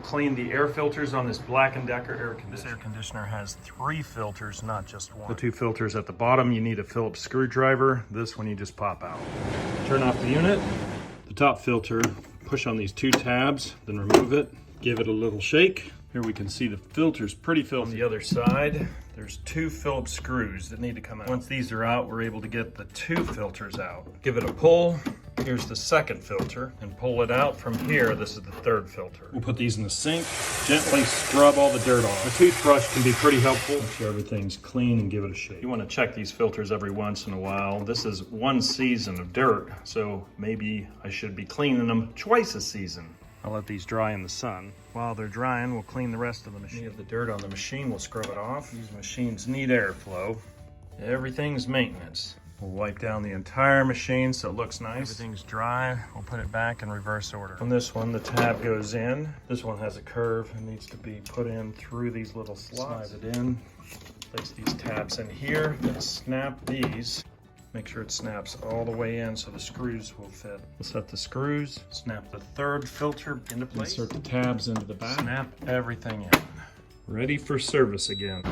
We'll clean the air filters on this Black & Decker air conditioner. This air conditioner has 3 filters, not just one. The 2 filters at the bottom, you need a Phillips screwdriver. This one you just pop out. Turn off the unit. The top filter, push on these 2 tabs, then remove it. Give it a little shake. Here we can see the filter's pretty filthy. On the other side, there's 2 Phillips screws that need to come out. Once these are out, we're able to get the 2 filters out. Give it a pull. Here's the second filter, and pull it out from here. This is the 3rd filter. We'll put these in the sink, gently scrub all the dirt off. A toothbrush can be pretty helpful. Make sure everything's clean and give it a shake. You want to check these filters every once in a while. This is 1 season of dirt, so maybe I should be cleaning them twice a season. I'll let these dry in the sun. While they're drying, we'll clean the rest of the machine. Any of the dirt on the machine, we'll scrub it off. These machines need airflow. Everything's maintenance. We'll wipe down the entire machine so it looks nice. Everything's dry. We'll put it back in reverse order. On this one, the tab goes in. This one has a curve and needs to be put in through these little slots. Slide it in. Place these tabs in here. Then snap these. Make sure it snaps all the way in so the screws will fit. We'll set the screws, snap the 3rd filter into place. Insert the tabs into the back. Snap everything in. Ready for service again.